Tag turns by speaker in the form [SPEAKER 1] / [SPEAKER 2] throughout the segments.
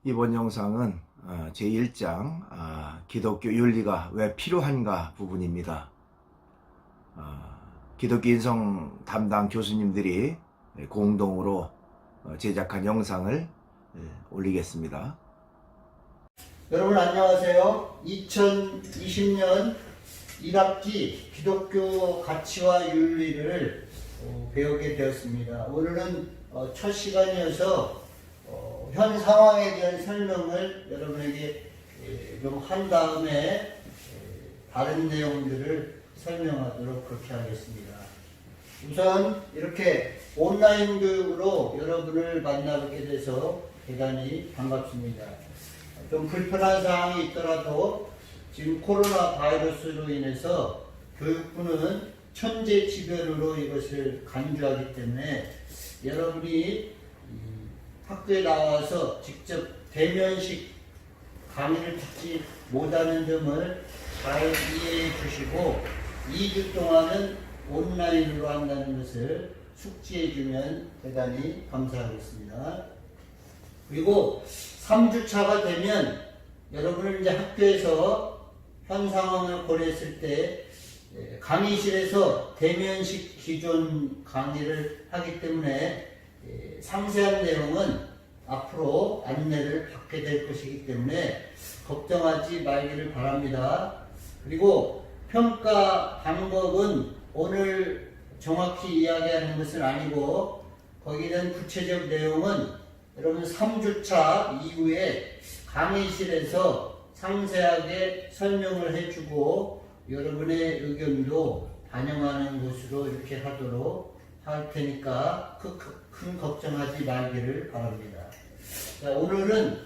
[SPEAKER 1] 이번 영상은 제1장 기독교 윤리가 왜 필요한가 부분입니다. 기독교 인성 담당 교수님들이 공동으로 제작한 영상을 올리겠습니다.
[SPEAKER 2] 여러분 안녕하세요. 2020년 1학기 기독교 가치와 윤리를 배우게 되었습니다. 오늘은 첫 시간이어서 현 상황에 대한 설명을 여러분에게 좀 한 다음에 다른 내용들을 설명하도록 그렇게 하겠습니다. 우선 이렇게 온라인 교육으로 여러분을 만나뵙게 돼서 대단히 반갑습니다. 좀 불편한 사항이 있더라도 지금 코로나 바이러스로 인해서 교육부는 천재지변으로 이것을 간주하기 때문에 여러분이 학교에 나와서 직접 대면식 강의를 듣지 못하는 점을 잘 이해해 주시고 2주 동안은 온라인으로 한다는 것을 숙지해 주면 대단히 감사하겠습니다. 그리고 3주차가 되면 여러분은 이제 학교에서 현 상황을 고려했을 때 강의실에서 대면식 기존 강의를 하기 때문에 상세한 내용은 앞으로 안내를 받게 될 것이기 때문에 걱정하지 말기를 바랍니다. 그리고 평가 방법은 오늘 정확히 이야기하는 것은 아니고 거기에 대한 구체적 내용은 여러분 3주차 이후에 강의실에서 상세하게 설명을 해주고 여러분의 의견도 반영하는 것으로 이렇게 하도록 할 테니까 큰 걱정하지 말기를 바랍니다. 자, 오늘은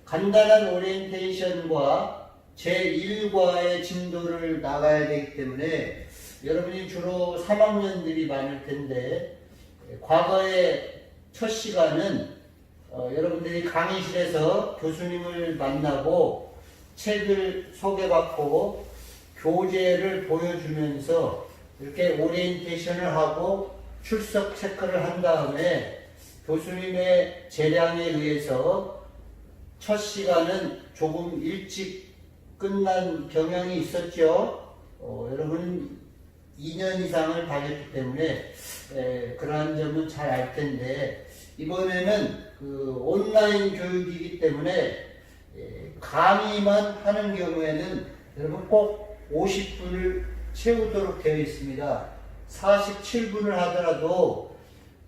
[SPEAKER 2] 간단한 오리엔테이션과 제1과의 진도를 나가야 되기 때문에 여러분이 주로 3학년들이 많을 텐데 과거의 첫 시간은 여러분들이 강의실에서 교수님을 만나고 책을 소개받고 교재를 보여주면서 이렇게 오리엔테이션을 하고 출석 체크를 한 다음에 교수님의 재량에 의해서 첫 시간은 조금 일찍 끝난 경향이 있었죠. 여러분 2년 이상을 다녔기 때문에 그러한 점은 잘 알 텐데 이번에는 온라인 교육이기 때문에 강의만 하는 경우에는 여러분 꼭 50분을 채우도록 되어 있습니다. 47분을 하더라도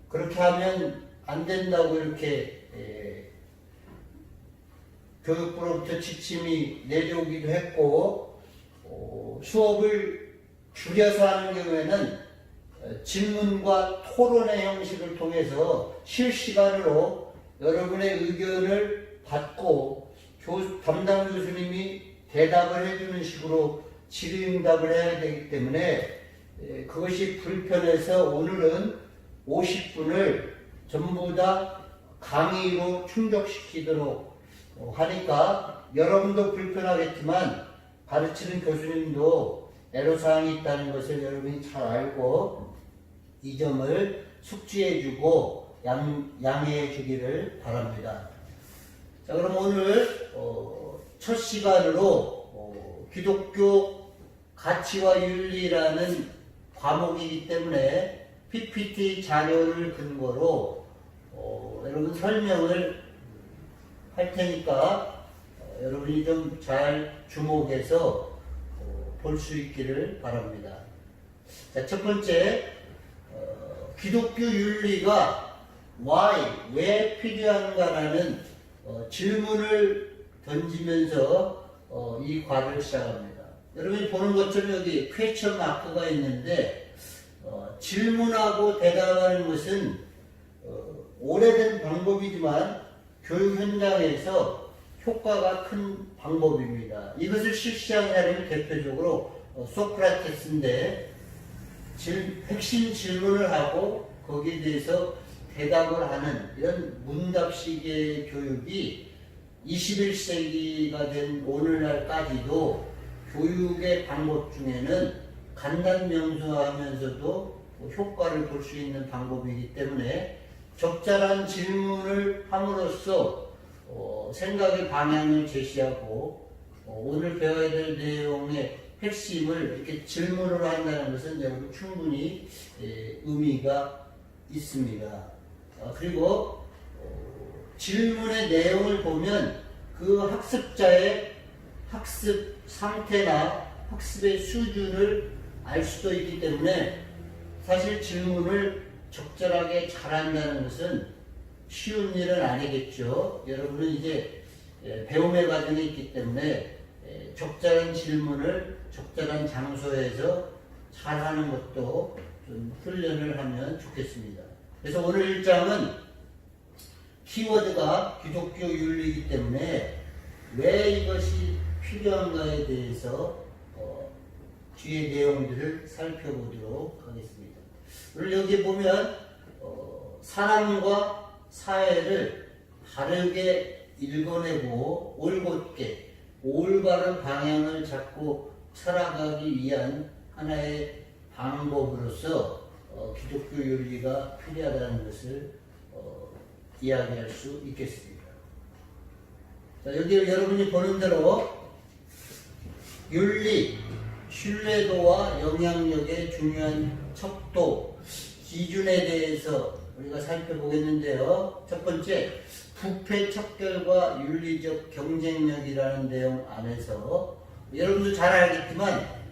[SPEAKER 2] 그렇게 하면 안 된다고 이렇게 교육부로부터 지침이 내려오기도 했고 수업을 줄여서 하는 경우에는 질문과 토론의 형식을 통해서 실시간으로 여러분의 의견을 받고 담당 교수님이 대답을 해주는 식으로 질의응답을 해야 되기 때문에 그것이 불편해서 오늘은 50분을 전부 다 강의로 충족시키도록 하니까 여러분도 불편하겠지만 가르치는 교수님도 애로사항이 있다는 것을 여러분이 잘 알고 이 점을 숙지해주고 양해해 주기를 바랍니다. 자, 그럼 오늘 첫 시간으로 기독교 가치와 윤리라는 과목이기 때문에 PPT 자료를 근거로 여러분 설명을 할 테니까 여러분이 좀 잘 주목해서 볼 수 있기를 바랍니다. 자, 첫 번째 기독교 윤리가 왜 필요한가라는 질문을 던지면서 이 과를 시작합니다. 여러분이 보는 것처럼 여기 퀘스천 마크가 있는데 질문하고 대답하는 것은 오래된 방법이지만 교육 현장에서 효과가 큰 방법입니다. 이것을 실시한 사람이 대표적으로 소크라테스인데 핵심 질문을 하고 거기에 대해서 대답을 하는 이런 문답식의 교육이 21세기가 된 오늘날까지도 교육의 방법 중에는 간단명료하면서도 효과를 볼 수 있는 방법이기 때문에 적절한 질문을 함으로써 생각의 방향을 제시하고 오늘 배워야 될 내용의 핵심을 이렇게 질문으로 한다는 것은 여러분 충분히 의미가 있습니다. 그리고 질문의 내용을 보면 그 학습자의 학습 상태나 학습의 수준을 알 수도 있기 때문에 사실 질문을 적절하게 잘한다는 것은 쉬운 일은 아니겠죠. 여러분은 이제 배움의 과정에 있기 때문에 적절한 질문을 적절한 장소에서 잘하는 것도 좀 훈련을 하면 좋겠습니다. 그래서 오늘 1장은 키워드가 기독교 윤리이기 때문에 왜 이것이 필요한가에 대해서 뒤의 내용들을 살펴보도록 하겠습니다. 오늘 여기 보면 사람과 사회를 바르게 읽어내고 올곧게 올바른 방향을 잡고 살아가기 위한 하나의 방법으로서 기독교 윤리가 필요하다는 것을 이야기할 수 있겠습니다. 자, 여기 여러분이 보는 대로 윤리, 신뢰도와 영향력의 중요한 척도, 기준에 대해서 우리가 살펴보겠는데요. 첫 번째, 부패 척결과 윤리적 경쟁력이라는 내용 안에서 여러분도 잘 알겠지만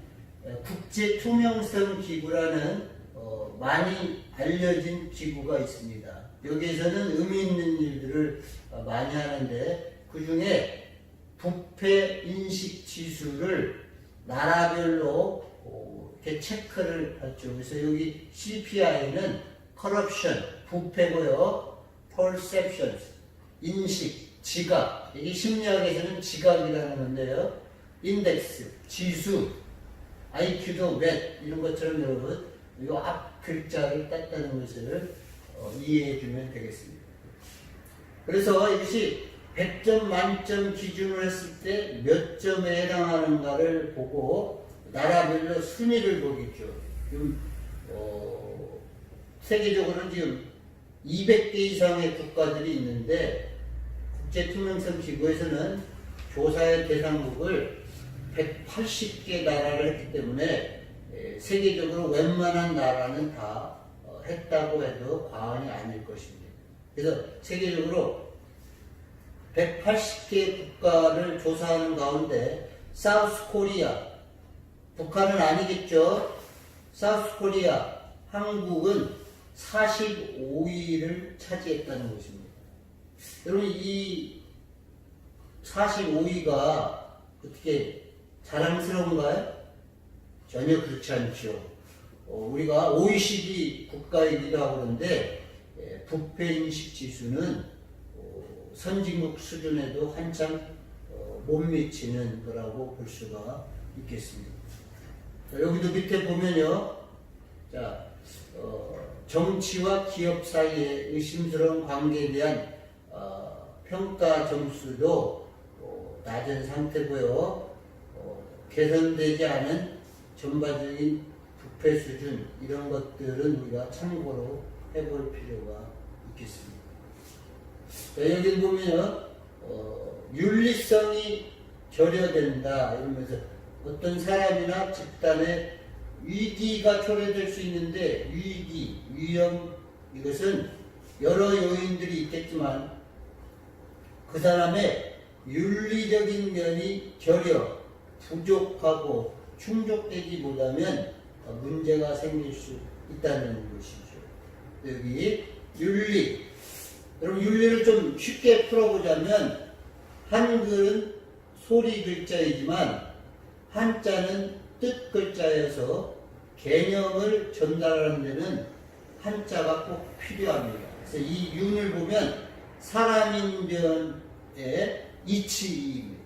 [SPEAKER 2] 국제 투명성 기구라는 많이 알려진 기구가 있습니다. 여기에서는 의미 있는 일들을 많이 하는데 그 중에 부패 인식 지수를 나라별로 이렇게 체크를 하죠. 그래서 여기 CPI는 corruption, 부패고요. perceptions, 인식, 지각. 이게 심리학에서는 지각이라는 건데요. 인덱스, 지수, IQ도 몇 이런 것처럼 여러분 이 앞 글자를 땄다는 것을 이해해 주면 되겠습니다. 그래서 이것이 100점 만점 기준으로 했을 때 몇 점에 해당하는가를 보고 나라별로 순위를 보겠죠. 지금 세계적으로는 지금 200개 이상의 국가들이 있는데 국제투명성 기구에서는 조사의 대상국을 180개 나라를 했기 때문에 세계적으로 웬만한 나라는 다 했다고 해도 과언이 아닐 것입니다. 그래서 세계적으로 180개 국가를 조사하는 가운데 사우스 코리아, 북한은 아니겠죠. 사우스 코리아, 한국은 45위를 차지했다는 것입니다. 여러분 이 45위가 어떻게 자랑스러운가요? 전혀 그렇지 않죠. 우리가 OECD 국가이기도 하고 그런데 부패인식 지수는 선진국 수준에도 한참 못 미치는 거라고 볼 수가 있겠습니다. 자, 여기도 밑에 보면요. 자, 정치와 기업 사이의 의심스러운 관계에 대한 평가 점수도 낮은 상태고요. 개선되지 않은 전반적인 부패 수준 이런 것들은 우리가 참고로 해볼 필요가 있겠습니다. 자, 여기 보면 윤리성이 결여된다 이러면서 어떤 사람이나 집단의 위기가 초래될 수 있는데 위기, 위험 이것은 여러 요인들이 있겠지만 그 사람의 윤리적인 면이 결여, 부족하고 충족되지 못하면 문제가 생길 수 있다는 것이죠. 여기 윤리. 여러분 윤리를 좀 쉽게 풀어보자면 한글은 소리 글자이지만 한자는 뜻 글자여서 개념을 전달하는 데는 한자가 꼭 필요합니다. 그래서 이 윤을 보면 사람인변의 이치입니다.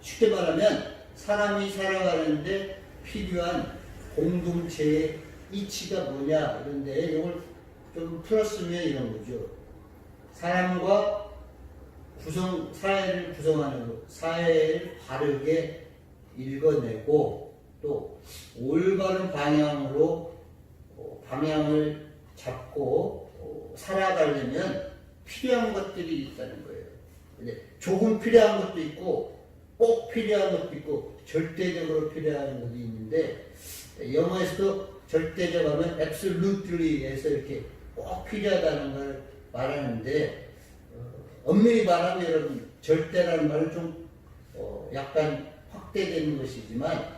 [SPEAKER 2] 쉽게 말하면 사람이 살아가는데 필요한 공동체의 이치가 뭐냐 그런데 이걸 좀 풀었으면 이런 거죠. 사람과 사회를 구성하는 것, 사회를 바르게 읽어내고 또 올바른 방향으로 방향을 잡고 살아가려면 필요한 것들이 있다는 거예요. 조금 필요한 것도 있고 꼭 필요한 것도 있고 절대적으로 필요한 것도 있는데 영어에서도 절대적 하면 absolutely에서 이렇게 꼭 필요하다는 걸 말하는데 엄밀히 말하면 여러분 절대라는 말은 좀 약간 확대되는 것이지만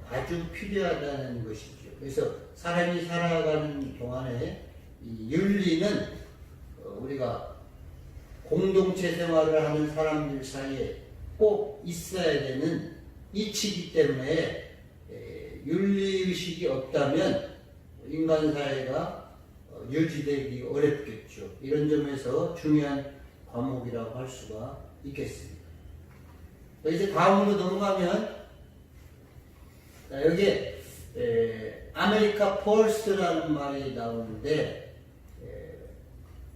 [SPEAKER 2] 아주 필요하다는 것이죠. 그래서 사람이 살아가는 동안에 이 윤리는 우리가 공동체 생활을 하는 사람들 사이에 꼭 있어야 되는 이치이기 때문에 윤리의식이 없다면 인간 사회가 유지되기 어렵겠죠. 이런 점에서 중요한 과목이라고 할 수가 있겠습니다. 이제 다음으로 넘어가면 여기에 아메리카 퍼스트라는 말이 나오는데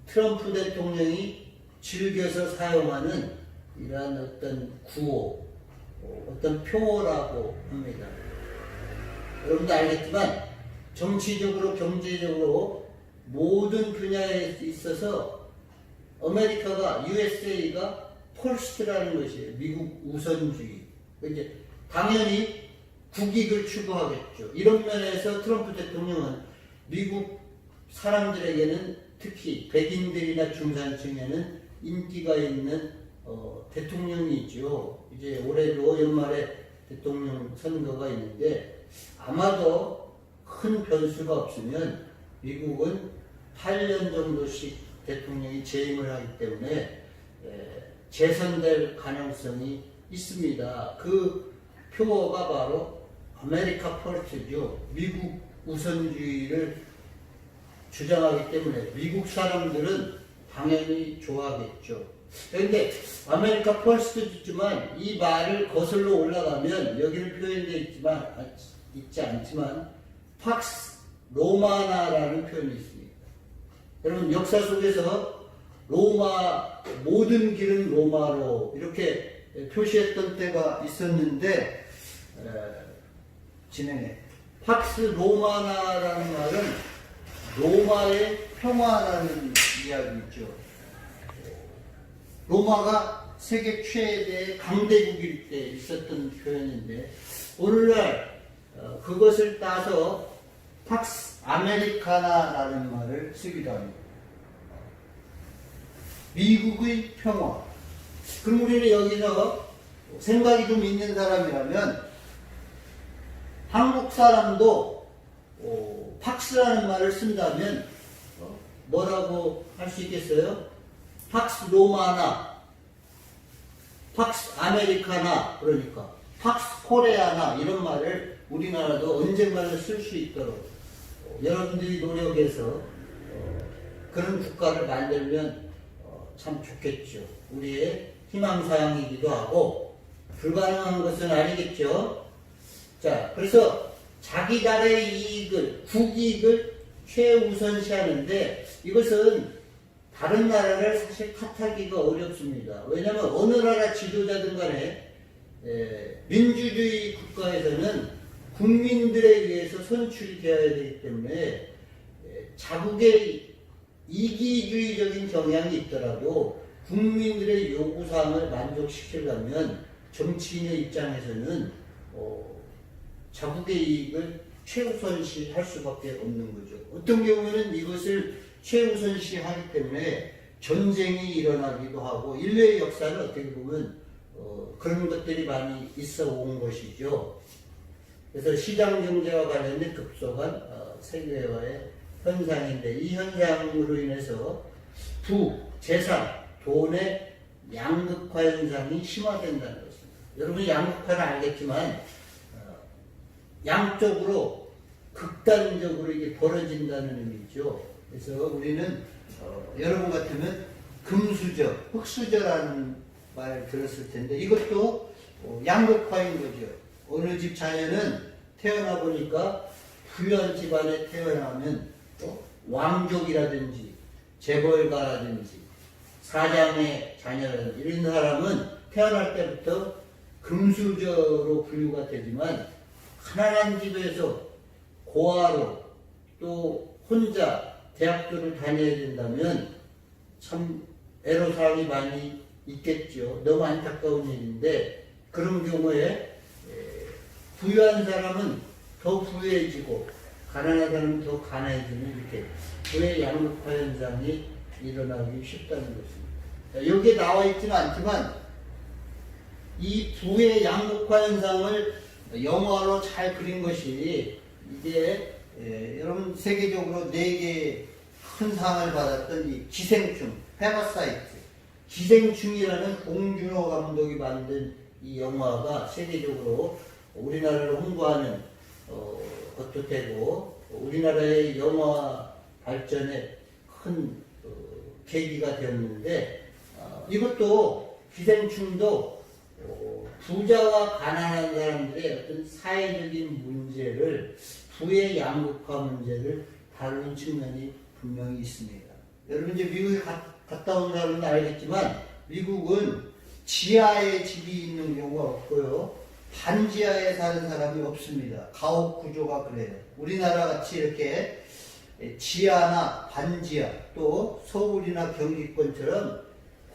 [SPEAKER 2] 트럼프 대통령이 즐겨서 사용하는 이러한 어떤 구호, 어떤 표어라고 합니다. 여러분도 알겠지만 정치적으로 경제적으로 모든 분야에 있어서 아메리카가 USA가 퍼스트라는 것이에요. 미국 우선주의. 이제 당연히 국익을 추구하겠죠. 이런 면에서 트럼프 대통령은 미국 사람들에게는 특히 백인들이나 중산층에는 인기가 있는 대통령이죠. 이제 올해도 연말에 대통령 선거가 있는데 아마도 큰 변수가 없으면 미국은 8년 정도씩 대통령이 재임을 하기 때문에 재선될 가능성이 있습니다. 그 표어가 바로 아메리카 퍼스트죠. 미국 우선주의를 주장하기 때문에 미국 사람들은 당연히 좋아하겠죠. 그런데 아메리카 퍼스트지만 이 말을 거슬러 올라가면 여기는 표현되어 있지 않지만 팍스 로마나라는 표현이 있습니다. 여러분 역사 속에서 로마 모든 길은 로마로 이렇게 표시했던 때가 있었는데 진행해 팍스 로마나라는 말은 로마의 평화라는 이야기죠. 로마가 세계 최대 강대국일 때 있었던 표현인데 오늘날 그것을 따서 팍스 아메리카나라는 말을 쓰기도 합니다. 미국의 평화. 그럼 우리는 여기서 생각이 좀 있는 사람이라면 한국 사람도 팍스라는 말을 쓴다면 뭐라고 할 수 있겠어요? 팍스 로마나, 팍스 아메리카나, 그러니까 팍스 코레아나 이런 말을 우리나라도 언젠가는 쓸 수 있도록 여러분들이 노력해서 그런 국가를 만들면 참 좋겠죠. 우리의 희망사항이기도 하고 불가능한 것은 아니겠죠. 자, 그래서 자기 나라의 이익을, 국익을 최우선시하는데 이것은 다른 나라를 사실 탓하기가 어렵습니다. 왜냐하면 어느 나라 지도자든 간에 민주주의 국가에서는 국민들에 의해서 선출이 되어야 되기 때문에 자국의 이기주의적인 경향이 있더라도 국민들의 요구사항을 만족시키려면 정치인의 입장에서는 자국의 이익을 최우선시 할 수밖에 없는 거죠. 어떤 경우에는 이것을 최우선시 하기 때문에 전쟁이 일어나기도 하고 인류의 역사는 어떻게 보면 그런 것들이 많이 있어 온 것이죠. 그래서 시장경제와 관련된 급속한 세계화의 현상인데 이 현상으로 인해서 재산, 돈의 양극화 현상이 심화된다는 것입니다. 여러분이 양극화는 알겠지만 양쪽으로 극단적으로 이게 벌어진다는 의미죠. 그래서 우리는 여러분 같으면 금수저, 흑수저라는 말 들었을 텐데 이것도 양극화인 거죠. 어느 집 자녀는 태어나 보니까 부유한 집안에 태어나면 왕족이라든지 재벌가라든지 사장의 자녀라든지 이런 사람은 태어날 때부터 금수저로 분류가 되지만 가난한 집에서 고아로 또 혼자 대학교를 다녀야 된다면 참 애로사항이 많이 있겠죠. 너무 안타까운 일인데 그런 경우에 부유한 사람은 더 부유해지고 가난한 사람은 더 가난해지는 이렇게 부의 양극화 현상이 일어나기 쉽다는 것입니다. 여기에 나와 있지는 않지만 이 부의 양극화 현상을 영화로 잘 그린 것이 이게 여러분 세계적으로 4개 큰 상을 받았던 이 기생충, 패러사이트, 기생충이라는 봉준호 감독이 만든 이 영화가 세계적으로 우리나라를 홍보하는 것도 되고 우리나라의 영화 발전에 큰 계기가 되었는데 이것도 기생충도 부자와 가난한 사람들의 어떤 사회적인 문제를 부의 양극화 문제를 다루는 측면이 분명히 있습니다. 여러분 이제 미국에 갔다 온 사람은 알겠지만 미국은 지하에 집이 있는 경우가 없고요. 반지하에 사는 사람이 없습니다. 가옥 구조가 그래요. 우리나라 같이 이렇게 지하나 반지하 또 서울이나 경기권처럼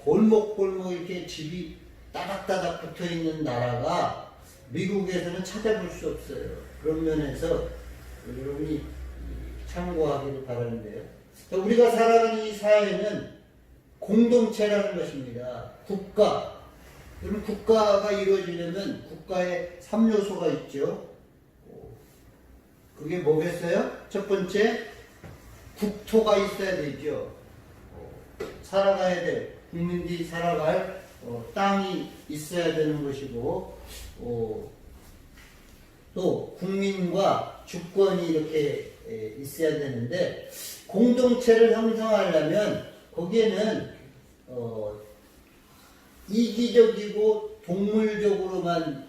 [SPEAKER 2] 골목골목 이렇게 집이 따닥따닥 붙어 있는 나라가 미국에서는 찾아볼 수 없어요. 그런 면에서 여러분이 참고하기를 바라는데요. 우리가 살아가는 이 사회는 공동체라는 것입니다. 국가. 그럼 국가가 이루어지려면 국가에 3요소가 있죠. 그게 뭐겠어요? 첫 번째, 국토가 있어야 되죠. 살아가야 될, 국민들이 살아갈 땅이 있어야 되는 것이고, 또 국민과 주권이 이렇게 있어야 되는데, 공동체를 형성하려면 거기에는 이기적이고 동물적으로만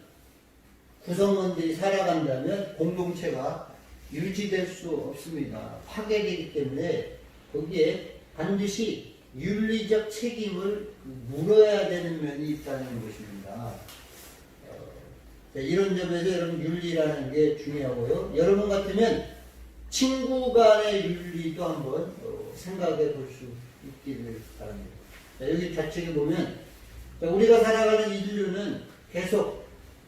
[SPEAKER 2] 구성원들이 살아간다면 공동체가 유지될 수 없습니다. 파괴되기 때문에 거기에 반드시 윤리적 책임을 물어야 되는 면이 있다는 것입니다. 이런 점에서 여러분 윤리라는 게 중요하고요. 여러분 같으면 친구 간의 윤리도 한번 생각해 볼 수 있기를 바랍니다. 여기 좌측에 보면 우리가 살아가는 인류는 계속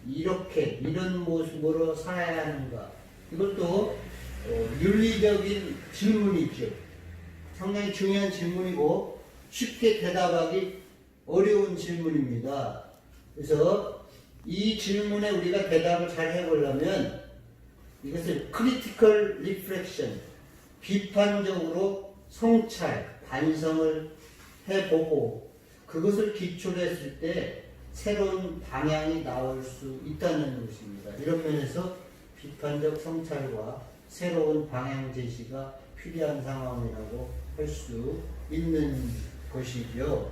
[SPEAKER 2] 이런 모습으로 살아야 하는가. 이것도 윤리적인 질문이죠. 상당히 중요한 질문이고 쉽게 대답하기 어려운 질문입니다. 그래서 이 질문에 우리가 대답을 잘 해보려면 이것을 critical reflection, 비판적으로 성찰, 반성을 해보고 그것을 기초로 했을 때 새로운 방향이 나올 수 있다는 것입니다. 이런 면에서 비판적 성찰과 새로운 방향 제시가 필요한 상황이라고 할 수 있는 것이죠.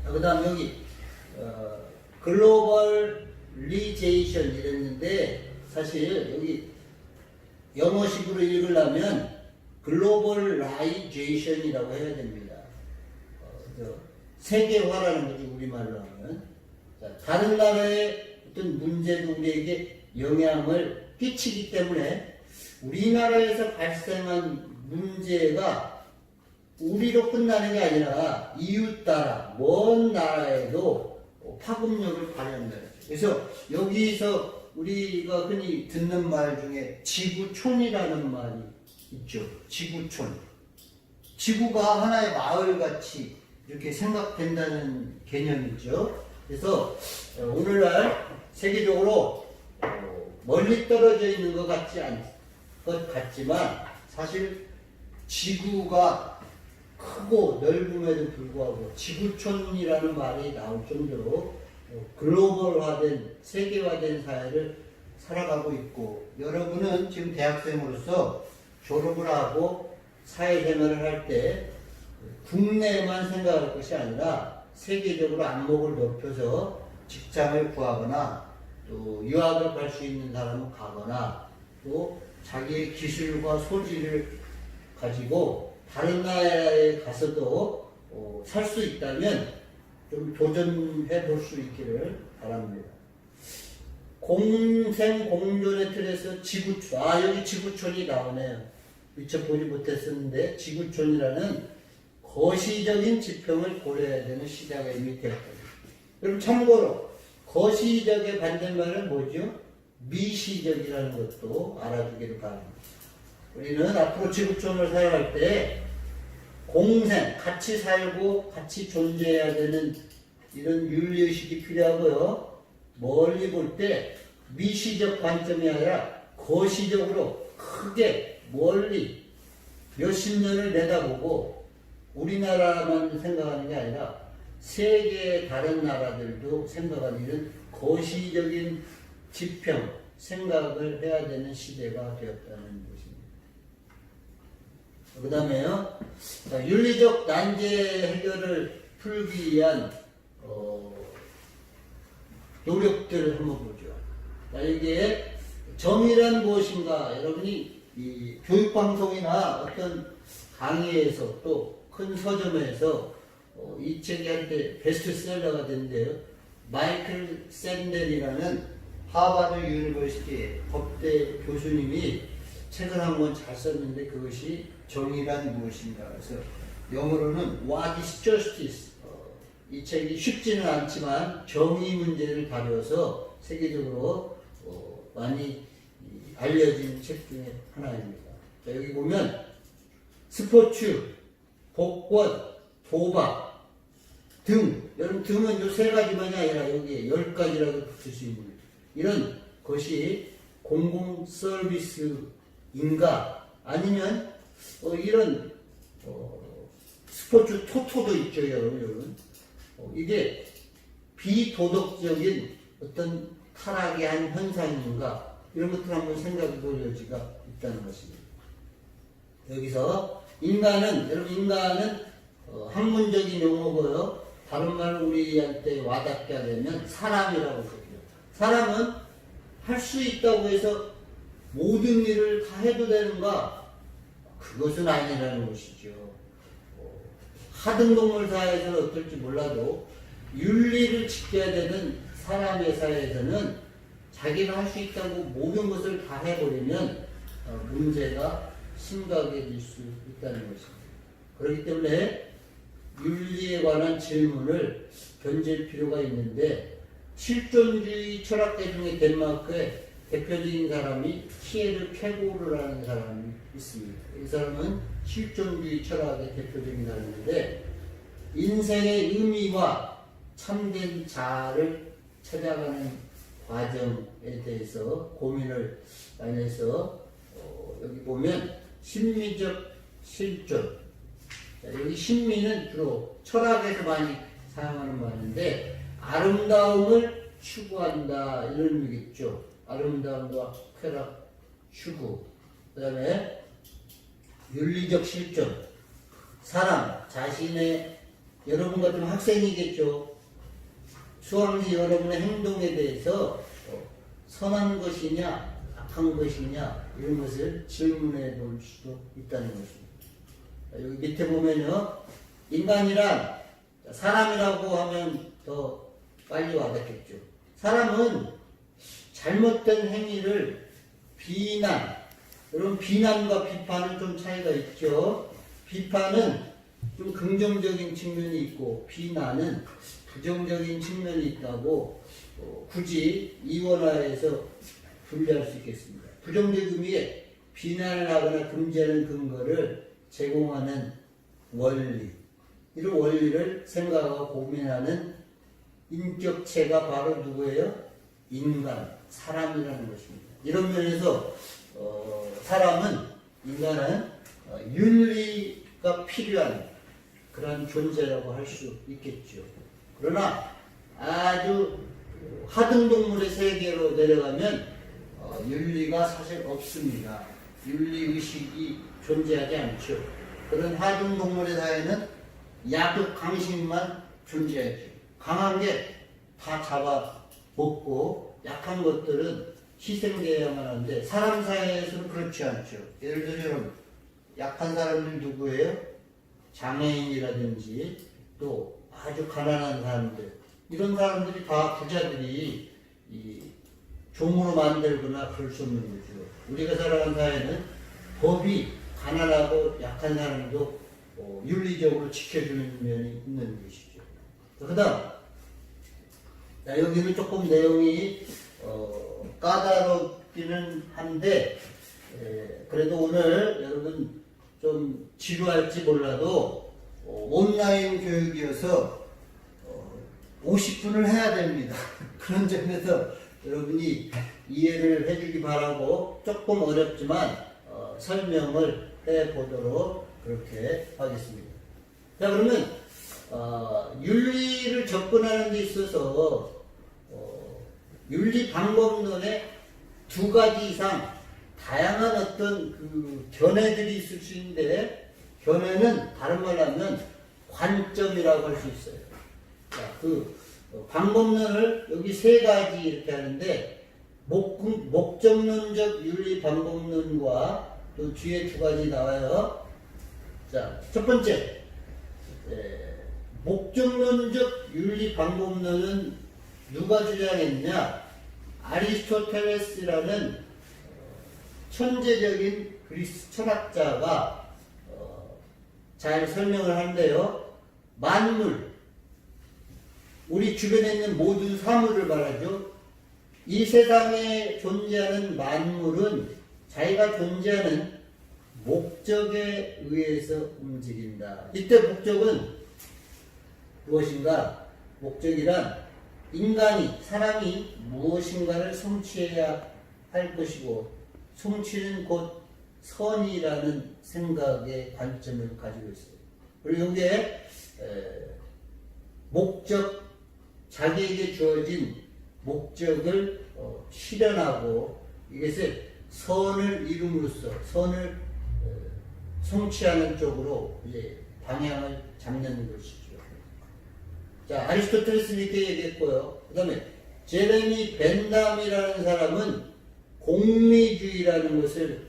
[SPEAKER 2] 그 다음 여기 글로벌리제이션 이랬는데 사실 여기 영어식으로 읽으려면 글로벌라이제이션이라고 해야 됩니다. 세계화라는 거지 우리말로 하면. 다른 나라의 어떤 문제도 우리에게 영향을 끼치기 때문에 우리나라에서 발생한 문제가 우리로 끝나는 게 아니라 이웃 나라, 먼 나라에도 파급력을 발휘한다. 그래서 여기서 우리가 흔히 듣는 말 중에 지구촌이라는 말이 있죠. 지구촌. 지구가 하나의 마을같이 이렇게 생각된다는 개념이죠. 그래서 오늘날 세계적으로 멀리 떨어져 있는 것 같지만 사실 지구가 크고 넓음에도 불구하고 지구촌이라는 말이 나올 정도로 글로벌화된 세계화된 사회를 살아가고 있고 여러분은 지금 대학생으로서 졸업을 하고 사회생활을 할 때 국내에만 생각할 것이 아니라 세계적으로 안목을 높여서 직장을 구하거나 또 유학을 갈 수 있는 사람은 가거나 또 자기의 기술과 소질을 가지고 다른 나라에 가서도 살 수 있다면 좀 도전해 볼 수 있기를 바랍니다. 공생 공존의 틀에서 지구촌, 여기 지구촌이 나오네요. 미처 보지 못했었는데 지구촌이라는 거시적인 지평을 고려해야 되는 시대가 이미 되었거든요. 그럼 참고로 거시적의 반대말은 뭐죠? 미시적이라는 것도 알아두기를 바랍니다. 우리는 앞으로 지구촌을 살아갈 때 공생, 같이 살고 같이 존재해야 되는 이런 윤리의식이 필요하고요. 멀리 볼 때 미시적 관점이 아니라 거시적으로 크게 멀리 몇십 년을 내다보고 우리나라만 생각하는 게 아니라 세계의 다른 나라들도 생각하는 이런 거시적인 지평, 생각을 해야 되는 시대가 되었다는 것입니다. 그 다음에요, 윤리적 난제 해결을 풀기 위한 노력들을 한번 보죠. 이게 정의란 무엇인가? 여러분이 이 교육방송이나 어떤 강의에서 또 큰 서점에서 이 책이 한때 베스트셀러가 된대요. 마이클 샌델이라는 하버드 유니버시티 법대 교수님이 책을 한 권 잘 썼는데 그것이 정의란 무엇인가. 그래서 영어로는 What is Justice? 이 책이 쉽지는 않지만 정의 문제를 다뤄서 세계적으로 많이 알려진 책 중에 하나입니다. 자, 여기 보면 스포츠, 복권, 도박 등, 여러분 등은 요 세 가지만이 아니라 여기에 10가지라도 붙일 수 있는 이런 것이 공공 서비스인가 아니면 이런 스포츠 토토도 있죠, 여러분. 이게 비도덕적인 어떤 타락의 한 현상인가 이런 것들 한번 생각해 볼 여지가 있다는 것입니다. 여기서 여러분 인간은 학문적인 용어고요. 다른 말로 우리한테 와닿게 하려면 사람이라고 그래요. 사람은 할 수 있다고 해서 모든 일을 다 해도 되는가? 그것은 아니라는 것이죠. 하등동물 사회에서는 어떨지 몰라도 윤리를 지켜야 되는 사람의 사회에서는 자기가 할 수 있다고 모든 것을 다 해버리면 문제가 심각해질 수 있다는 것입니다. 그렇기 때문에 윤리에 관한 질문을 던질 필요가 있는데 실존주의 철학계 중에 덴마크의 대표적인 사람이 피에르 페고르라는 사람이 있습니다. 이 사람은 실존주의 철학의 대표적인 사람인데 인생의 의미와 참된 자아를 찾아가는 과정에 대해서 고민을 많이 해서 여기 보면 심미적 실존, 여기 심미는 주로 철학에서 많이 사용하는 말인데 아름다움을 추구한다 이런 의미겠죠. 아름다움과 쾌락, 추구. 그 다음에 윤리적 실존, 사람 자신의 여러분 같은 학생이겠죠. 수학이 여러분의 행동에 대해서 선한 것이냐 악한 것이냐 이런 것을 질문해 볼 수도 있다는 것입니다. 여기 밑에 보면요, 인간이란 사람이라고 하면 더 빨리 와닿겠죠. 사람은 잘못된 행위를 여러분 비난과 비판은 좀 차이가 있죠. 비판은 좀 긍정적인 측면이 있고 비난은 부정적인 측면이 있다고 굳이 이원화해서 분류할 수 있겠습니다. 부정적 의미에 비난을 하거나 금지하는 근거를 제공하는 원리, 이런 원리를 생각하고 고민하는 인격체가 바로 누구예요? 인간, 사람이라는 것입니다. 이런 면에서 인간은 윤리가 필요한 그런 존재라고 할 수 있겠죠. 그러나 아주 하등동물의 세계로 내려가면 윤리가 사실 없습니다. 윤리의식이 존재하지 않죠. 그런 하등동물의 사회는 약육 강식만 존재하죠. 강한 게 다 잡아 먹고 약한 것들은 희생되어야만 하는데 사람 사회에서는 그렇지 않죠. 예를 들면 약한 사람들 누구예요? 장애인이라든지 또 아주 가난한 사람들, 이런 사람들이 다 부자들이 종으로 만들거나 그럴 수 없는 거죠. 우리가 살아가는 사회는 법이 가난하고 약한 사람도 윤리적으로 지켜주는 면이 있는 것이죠. 그 다음, 여기는 조금 내용이 까다롭기는 한데, 그래도 오늘 여러분 좀 지루할지 몰라도 온라인 교육이어서 50분을 해야 됩니다. 그런 점에서 여러분이 이해를 해주기 바라고 조금 어렵지만 설명을 해보도록 그렇게 하겠습니다. 자, 그러면 윤리를 접근하는 데 있어서 윤리 방법론에 두 가지 이상 다양한 어떤 그 견해들이 있을 수 있는데, 견해는 다른 말로 하면 관점이라고 할 수 있어요. 자, 그 방법론을 여기 세 가지 이렇게 하는데, 목적론적 윤리 방법론과 또 뒤에 두 가지 나와요. 자, 첫 번째, 목적론적 윤리 방법론은 누가 주장했냐? 아리스토텔레스라는 천재적인 그리스 철학자가 잘 설명을 하는데요. 만물, 우리 주변에 있는 모든 사물을 말하죠. 이 세상에 존재하는 만물은 자기가 존재하는 목적에 의해서 움직인다. 이때 목적은 무엇인가? 목적이란 사람이 무엇인가를 성취해야 할 것이고, 성취는 곧 선이라는 생각의 관점을 가지고 있어요. 그리고 여기에 목적, 자기에게 주어진 목적을 실현하고 이것을 선을 이룸으로써 선을 성취하는 쪽으로 이제 방향을 잡는 것이죠. 자, 아리스토텔레스는 이렇게 얘기했고요. 그 다음에 제레미 벤담이라는 사람은 공리주의라는 것을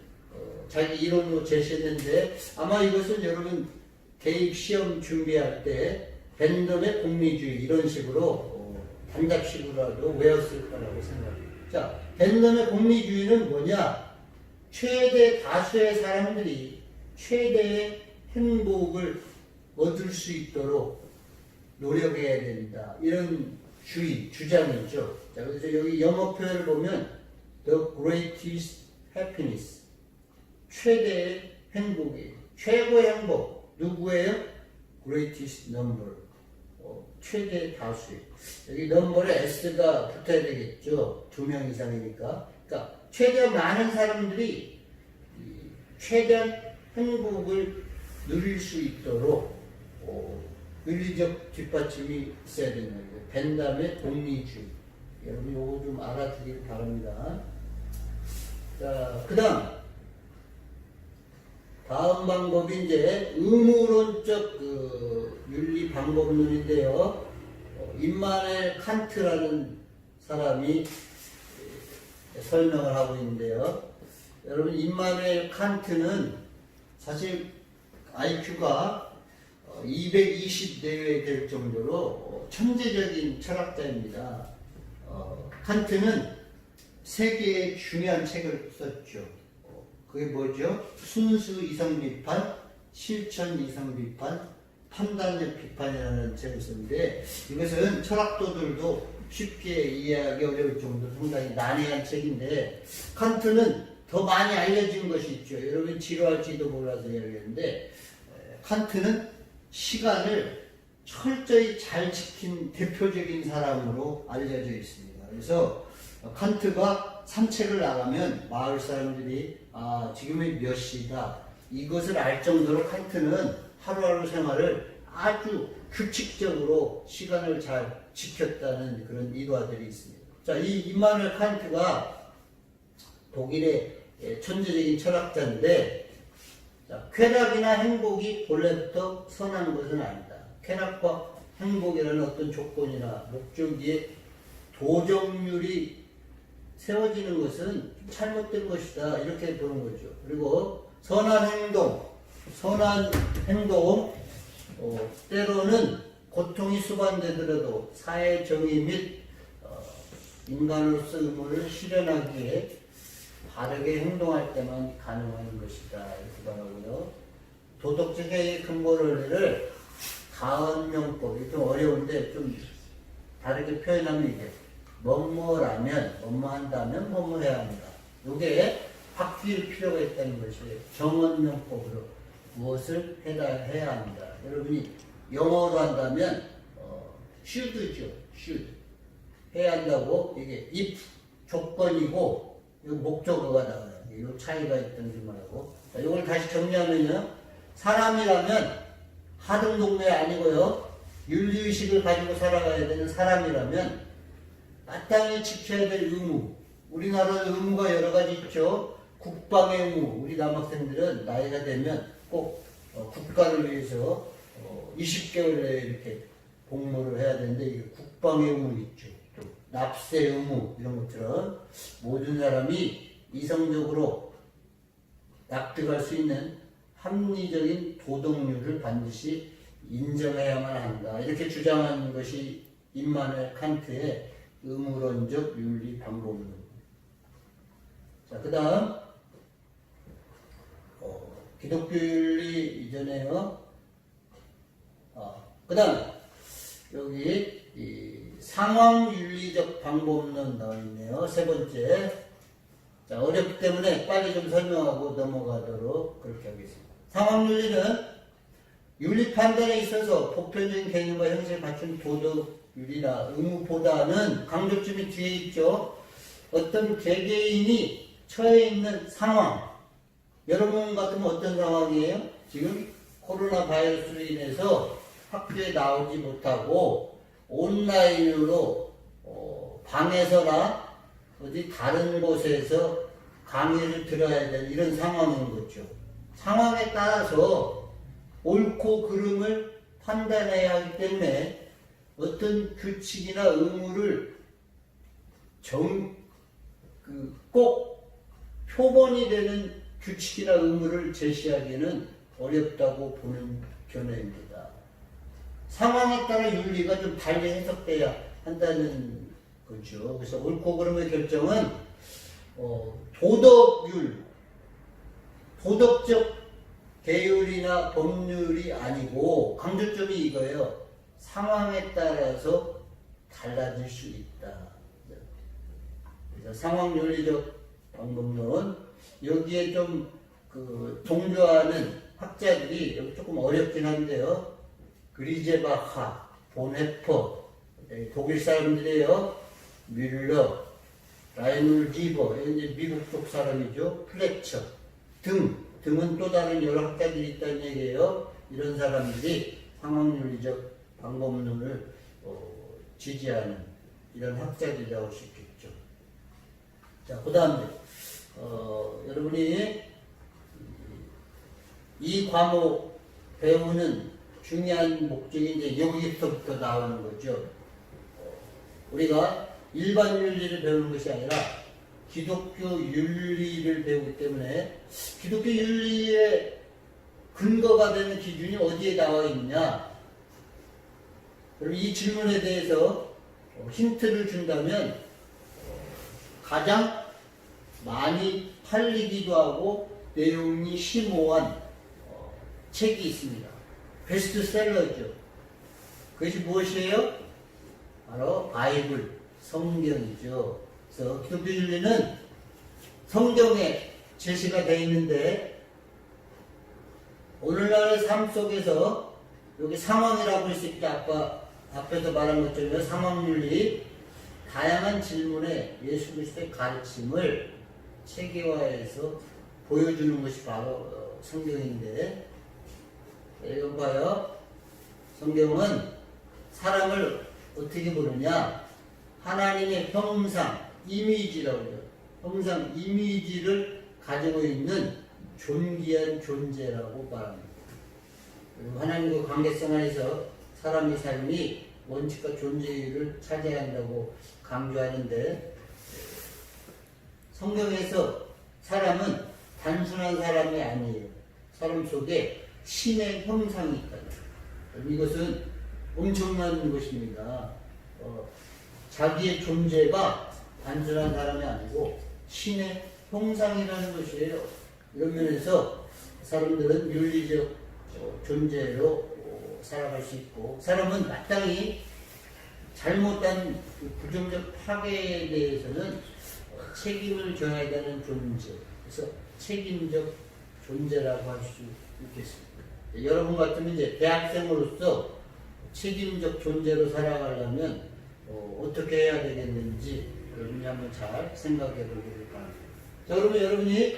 [SPEAKER 2] 자기 이론으로 제시했는데, 아마 이것은 여러분 개입 시험 준비할 때 벤덤의 공리주의 이런 식으로 단답식으로라도 외웠을 거라고 생각합니다. 자, 벤덤의 공리주의는 뭐냐? 최대 다수의 사람들이 최대의 행복을 얻을 수 있도록 노력해야 된다. 이런 주장이죠. 자, 그래서 여기 영어 표현을 보면 the greatest happiness, 최대의 행복이, 최고의 행복, 누구예요? greatest number, 최대 다수. 여기 넘버에 s가 붙어야 되겠죠. 2명 이상이니까. 그러니까 최대한 많은 사람들이 최대한 행복을 누릴 수 있도록 윤리적 뒷받침이 있어야 된다는 거예요. 벤담의 공리주의. 여러분 이거 좀 알아두길 바랍니다. 자, 그 다음 방법이 이제 의무론적 윤리 방법론인데요. 임마누엘 칸트라는 사람이 설명을 하고 있는데요. 여러분, 임마누엘 칸트는 사실 IQ가 220 내외 될 정도로 천재적인 철학자입니다. 칸트는 세 개의 중요한 책을 썼죠. 그게 뭐죠? 순수 이성 비판, 실천 이성 비판, 판단력 비판이라는 책을 썼는데, 이것은 철학도들도 쉽게 이해하기 어려울 정도로 상당히 난해한 책인데, 칸트는 더 많이 알려진 것이 있죠. 여러분 지루할지도 몰라서 얘기했는데, 칸트는 시간을 철저히 잘 지킨 대표적인 사람으로 알려져 있습니다. 그래서 칸트가 산책을 나가면 마을 사람들이 지금이 몇 시다 이것을 알 정도로 칸트는 하루하루 생활을 아주 규칙적으로 시간을 잘 지켰다는 그런 일화들이 있습니다. 자, 이 임마누엘 칸트가 독일의 천재적인 철학자인데, 자, 쾌락이나 행복이 본래부터 선한 것은 아니다. 쾌락과 행복이라는 어떤 조건이나 목적이 도정률이 세워지는 것은 잘못된 것이다. 이렇게 보는 거죠. 그리고 선한 행동, 때로는 고통이 수반되더라도 사회 정의 및 인간으로서 의무를 실현하기에 바르게 행동할 때만 가능한 것이다. 이렇게 말하고요. 도덕적의 근본을 가언명법, 좀 어려운데 좀 다르게 표현하면 이게 뭐뭐라면, 뭐뭐한다면 뭐뭐해야 합니다. 이게 바뀔 필요가 있다는 것이 정언명법으로 무엇을 해야 합니다. 여러분이 영어로 한다면 should죠. should. 해야 한다고 이게 if 조건이고 이 목적어가 나와요. 이 차이가 있다는 줄 말하고. 자, 이걸 다시 정리하면요. 사람이라면 하등동네 아니고요. 윤리의식을 가지고 살아가야 되는 사람이라면 마땅히 지켜야 될 의무. 우리나라 의무가 여러 가지 있죠. 국방의 의무. 우리 남학생들은 나이가 되면 꼭 국가를 위해서 20개월 내에 이렇게 복무를 해야 되는데 이게 국방의 의무 있죠. 또 납세 의무 이런 것처럼 모든 사람이 이성적으로 납득할 수 있는 합리적인 도덕률을 반드시 인정해야만 한다. 이렇게 주장한 것이 임마누엘 칸트의 의무론적 윤리 방법론. 자, 그 다음 기독교 윤리 이전에요. 그 다음 여기 상황 윤리적 방법론 나와 있네요. 세 번째. 자, 어렵기 때문에 빨리 좀 설명하고 넘어가도록 그렇게 하겠습니다. 상황 윤리는 윤리 판단에 있어서 보편적인 개념과 형식을 갖춘 도덕 윤리나 의무보다는 강조점이 뒤에 있죠. 어떤 개개인이 처해 있는 상황. 여러분 같으면 어떤 상황이에요? 지금 코로나 바이러스로 인해서 학교에 나오지 못하고 온라인으로 방에서나 어디 다른 곳에서 강의를 들어야 되는 이런 상황인 거죠. 상황에 따라서 옳고 그름을 판단해야 하기 때문에 어떤 규칙이나 의무를 꼭 표본이 되는 규칙이나 의무를 제시하기는 어렵다고 보는 견해입니다. 상황에 따라 윤리가 좀 달리 해석돼야 한다는 거죠. 그래서 옳고 그름의 결정은 도덕률, 도덕적 계율이나 법률이 아니고 강조점이 이거예요. 상황에 따라서 달라질 수 있다. 그래서 상황 윤리적 방법론 여기에 좀 동조하는 학자들이 여기 조금 어렵긴 한데요. 그리제바하, 본헤퍼, 독일 사람들이에요. 뮬러, 라이놀 지버, 이제 미국 쪽 사람이죠. 플래처 등은 또 다른 여러 학자들이 있다는 얘기예요. 이런 사람들이 상황윤리적 방법론을 지지하는 이런 학자들이라고 할 수 있겠죠. 자, 그 다음에 여러분이 이 과목 배우는 중요한 목적이 이제 여기서부터 나오는 거죠. 우리가 일반 윤리를 배우는 것이 아니라 기독교 윤리를 배우기 때문에 기독교 윤리의 근거가 되는 기준이 어디에 나와 있느냐. 그럼 이 질문에 대해서 힌트를 준다면 가장 많이 팔리기도 하고 내용이 심오한 책이 있습니다. 베스트셀러죠. 그것이 무엇이에요? 바로 바이블, 성경이죠. 그래서 기독교 윤리는 성경에 제시가 되어 있는데 오늘날의 삶 속에서 여기 상황이라고 할 수 있게 아까 앞에서 말한 것처럼 상황윤리 다양한 질문에 예수 그리스도의 가르침을 체계화해서 보여주는 것이 바로 성경인데 이거 봐요. 성경은 사람을 어떻게 보느냐? 하나님의 형상, 이미지라고 해요. 형상, 이미지를 가지고 있는 존귀한 존재라고 말합니다. 그리고 하나님과 관계성 안에서 사람의 삶이 원칙과 존재를 차지해야 한다고 강조하는데 성경에서 사람은 단순한 사람이 아니에요. 사람 속에 신의 형상이 있다. 이것은 엄청난 것입니다. 자기의 존재가 단순한 사람이 아니고 신의 형상이라는 것이에요. 이런 면에서 사람들은 윤리적 존재로 살아갈 수 있고, 사람은 마땅히 잘못한 그 부정적 파괴에 대해서는 책임을 져야 되는 존재, 그래서 책임적 존재라고 할 수 있겠습니다. 여러분 같으면 이제 대학생으로서 책임적 존재로 살아가려면 어떻게 해야 되겠는지 여러분이 한번 잘 생각해 보기를 바랍니다. 자, 그러면 여러분이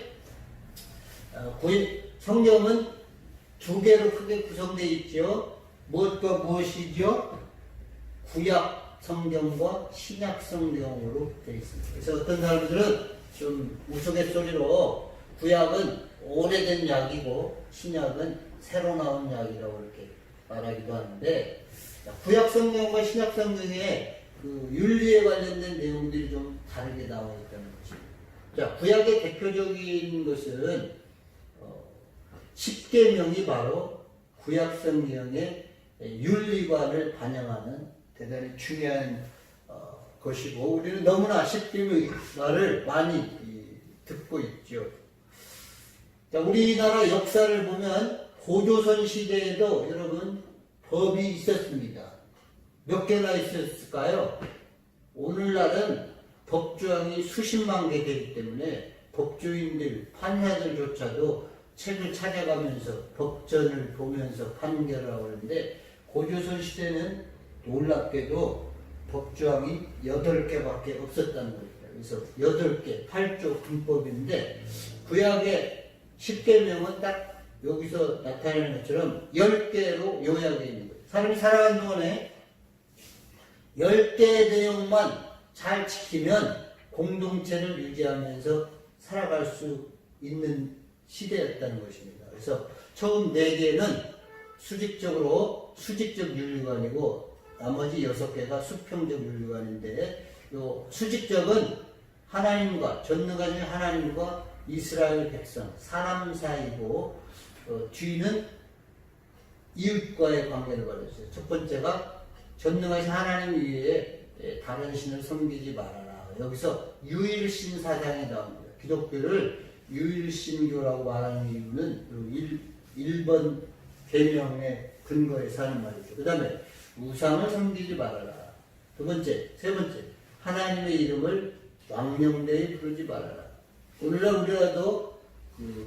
[SPEAKER 2] 성경은 두 개로 크게 구성되어 있죠. 무엇과 무엇이죠? 구약 성경과 신약 성경으로 되어 있습니다. 그래서 어떤 사람들은 좀 우스갯소리로 구약은 오래된 약이고 신약은 새로 나온 약이라고 이렇게 말하기도 하는데, 구약 성경과 신약 성경에 그 윤리에 관련된 내용들이 좀 다르게 나와 있다는 것입니다. 자, 구약의 대표적인 것은 10계명이 바로 구약 성경의 윤리관을 반영하는 대단히 중요한 것이고, 우리는 너무나 10계명의 말을 많이 듣고 있죠. 자, 우리나라 역사를 보면 고조선 시대에도 여러분 법이 있었습니다. 몇 개나 있었을까요? 오늘날은 법조항이 수십만 개 되기 때문에 법조인들, 판사들조차도 책을 찾아가면서 법전을 보면서 판결을 하는데, 고조선 시대는 놀랍게도 법조항이 8개밖에 없었다는 겁니다. 그래서 8개, 8조 군법인데, 구약의 10계명은 딱 여기서 나타내는 것처럼 10개로 요약되어 있는 거예요. 사람이 살아가는 동안에 10개의 내용만 잘 지키면 공동체를 유지하면서 살아갈 수 있는 시대였다는 것입니다. 그래서 처음 4개는 수직적 윤리관이고, 나머지 6개가 수평적 윤리관인데, 요 수직적은 하나님과, 전능하신 하나님과 이스라엘 백성, 사람 사이고, 뒤는 이웃과의 관계를 말했어요. 첫 번째가 전능하신 하나님 외에 다른 신을 섬기지 말아라. 여기서 유일신 사상이 나옵니다. 기독교를 유일신교라고 말하는 이유는 1번 계명의 근거에서 하는 말이죠. 그 다음에 우상을 섬기지 말아라. 세 번째, 하나님의 이름을 왕명대에 부르지 말아라. 오늘날 우리라도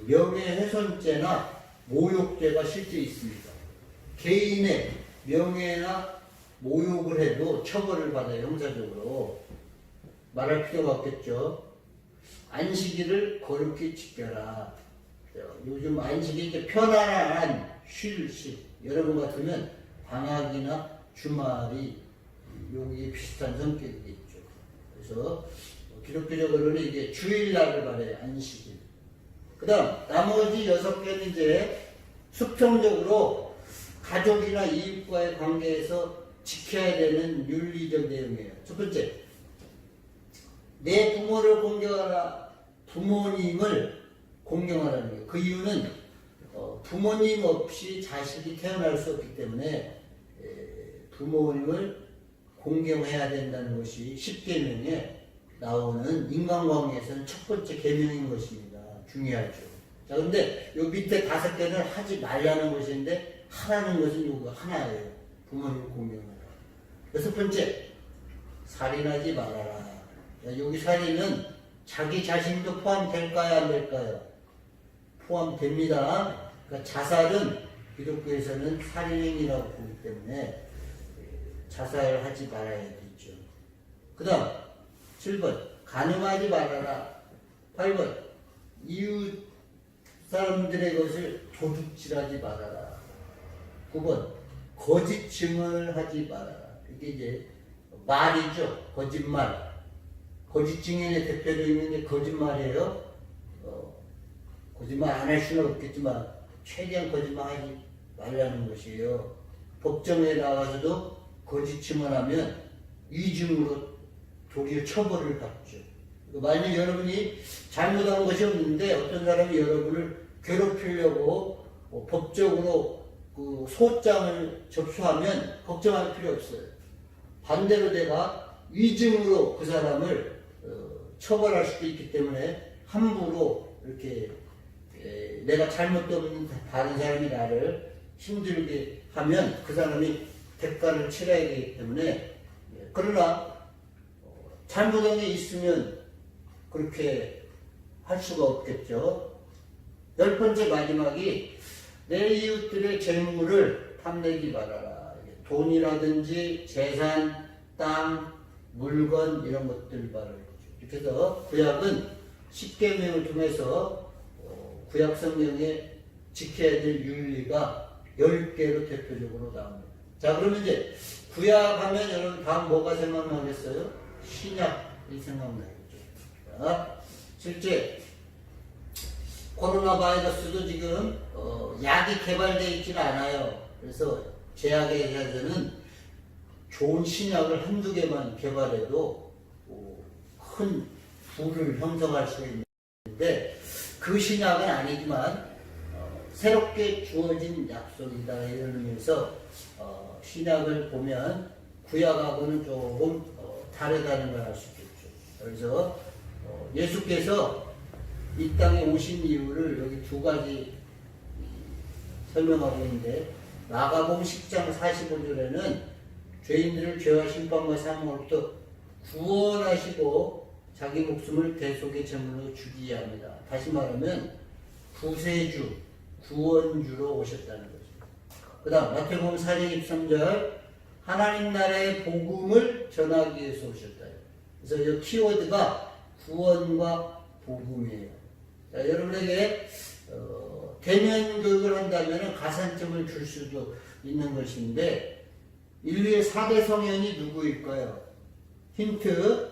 [SPEAKER 2] 명예훼손죄나 모욕죄가 실제 있습니다. 개인의 명예나 모욕을 해도 처벌을 받아요, 형사적으로. 말할 필요가 없겠죠. 안식일을 거룩히 지켜라. 요즘 안식이 이제 편안한 쉴식. 여러분 같으면 방학이나 주말이 여기에 비슷한 성격이겠죠. 그래서 기독교적으로는 이제 주일날을 말해요, 안식일. 그 다음, 나머지 6개는 이제 수평적으로 가족이나 이웃과의 관계에서 지켜야 되는 윤리적 내용이에요. 첫 번째, 내 부모를 공경하라. 부모님을 공경하라는 거예요. 그 이유는 부모님 없이 자식이 태어날 수 없기 때문에 부모님을 공경해야 된다는 것이 10계명에 나오는 인간관계에서는 첫 번째 계명인 것입니다. 중요하죠. 자, 근데 요 밑에 5개는 하지 말라는 것인데, 하라는 것은 요거 하나예요. 부모님 공경하라. 6번째, 살인하지 말아라. 자, 여기 살인은 자기 자신도 포함될까요, 안 될까요? 포함됩니다. 그러니까 자살은 기독교에서는 살인행위라고 보기 때문에 자살하지 말아야 되죠. 그 다음 7번, 간음하지 말아라. 8번, 이웃 사람들의 것을 도둑질하지 말아라. 9번, 거짓 증언을 하지 말아라. 이게 이제 말이죠. 거짓말. 거짓 증인의 대표적인 게 거짓말이에요. 거짓말 안 할 수는 없겠지만 최대한 거짓말하지 말라는 것이에요. 법정에 나가서도 거짓 증언하면 위증으로 도리어 처벌을 받죠. 만약 여러분이 잘못한 것이 없는데 어떤 사람이 여러분을 괴롭히려고 법적으로 그 소장을 접수하면 걱정할 필요 없어요. 반대로 내가 위증으로 그 사람을 처벌할 수도 있기 때문에 함부로 이렇게 내가 잘못도 없는 다른 사람이 나를 힘들게 하면 그 사람이 대가를 치러야 되기 때문에 그러나 잘못한 게 있으면 그렇게 할 수가 없겠죠. 10번째 마지막이 내 이웃들의 재물을 탐내지 말아라. 돈이라든지 재산, 땅, 물건 이런 것들 말을 이렇게 해서 구약은 십계명을 통해서 구약 성경에 지켜야 될 윤리가 10개로 대표적으로 나옵니다. 자, 그러면 이제 구약하면 여러분 다음 뭐가 생각나겠어요? 신약이 생각나겠죠. 자, 실제 코로나 바이러스도 지금 약이 개발되어 있지는 않아요. 그래서 제약에 대해서는 좋은 신약을 한두 개만 개발해도 큰 부를 형성할 수 있는데 그 신약은 아니지만 새롭게 주어진 약속이다 이런 의미에서 신약을 보면 구약하고는 조금 다르다는 걸 알 수 있겠죠. 그래서 예수께서 이 땅에 오신 이유를 여기 두 가지 설명하고 있는데 마가복음 10장 45절에는 죄인들을 죄와 심판과 사망으로부터 구원하시고 자기 목숨을 대속의 제물로 주기 위함이다. 다시 말하면 구세주, 구원주로 오셨다는 거죠. 그 다음 마태복음 4장 23절 하나님 나라의 복음을 전하기 위해서 오셨다. 그래서 이 키워드가 구원과 복음이에요. 자, 여러분에게 대면 교육을 한다면 가산점을 줄 수도 있는 것인데 인류의 4대 성현이 누구일까요? 힌트,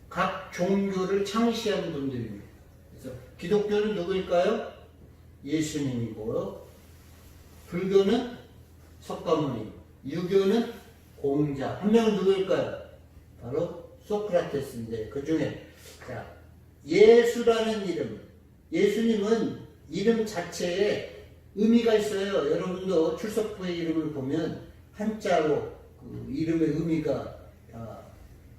[SPEAKER 2] 각 종교를 창시한 분들입니다. 그래서 기독교는 누구일까요? 예수님이고, 불교는 석가모니, 유교는 공자. 한 명은 누구일까요? 바로 소크라테스인데 그 중에 자, 예수라는 이름, 예수님은 이름 자체에 의미가 있어요. 여러분도 출석부의 이름을 보면 한자로 그 이름의 의미가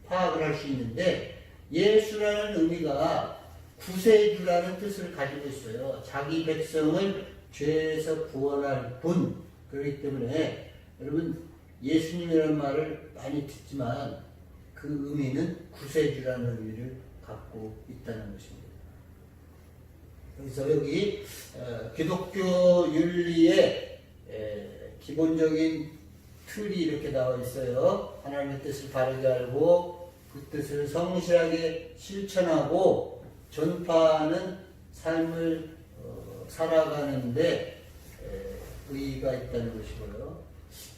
[SPEAKER 2] 파악을 할 수 있는데 예수라는 의미가 구세주라는 뜻을 가지고 있어요. 자기 백성을 죄에서 구원할 분. 그렇기 때문에 여러분 예수님이라는 말을 많이 듣지만 그 의미는 구세주라는 의미를 갖고 있다는 것입니다. 그래서 여기 기독교 윤리의 기본적인 틀이 이렇게 나와 있어요. 하나님의 뜻을 바르게 알고 그 뜻을 성실하게 실천하고 전파하는 삶을 살아가는데 의의가 있다는 것이고요.